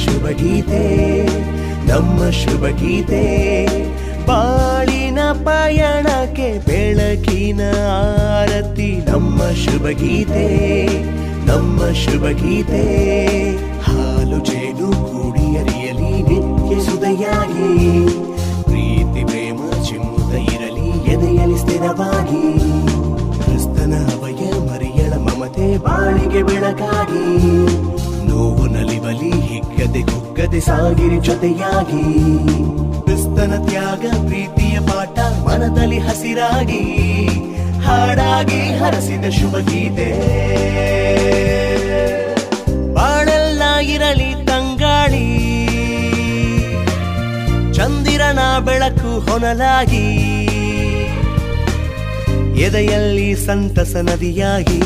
ಶುಭ ಗೀತೆ, ನಮ್ಮ ಶುಭ ಗೀತೆ. ಬಾಳಿನ ಪಯಣಕ್ಕೆ ಬೆಳಕಿನ ಆರತಿ, ನಮ್ಮ ಶುಭ ಗೀತೆ, ನಮ್ಮ ಶುಭ ಗೀತೆ. ಹಾಲು ಜೇನು ಕೂಡಿ ಅರಿಯಲಿ ನಿತ್ಯ ಸುದಯಾಗಿ, ಪ್ರೀತಿ ಪ್ರೇಮ ಚಿಮ್ಮುತ್ತ ಇರಲಿ ಎದೆಯಲಿ ಸ್ಥಿರವಾಗಿ. ಕ್ರಿಸ್ತನ ಅಭಯ ಮರಿಯಳ ಮಮತೆ ಬಾಳಿಗೆ ಬೆಳಕಾಗಿ, ನೋವು ನಲಿಬಲಿ ಹಿಗ್ಗದೆ ಕುಗ್ಗದೆ ಸಾಗಿರಿ ಜೊತೆಯಾಗಿ. ಕ್ರಿಸ್ತನ ತ್ಯಾಗ ಪ್ರೀತಿಯ ಪಾಠ ಮನದಲ್ಲಿ ಹಸಿರಾಗಿ, ಹಾಡಾಗಿ ಹರಸಿದ ಶುಭ ಗೀತೆ. ಬಾಳೆಲ್ಲ ಇರಲಿ ತಂಗಾಳಿ, ಚಂದಿರನ ಬೆಳಕು ಹೊನಲಾಗಿ, ಎದೆಯಲ್ಲಿ ಸಂತಸ ನದಿಯಾಗಿ.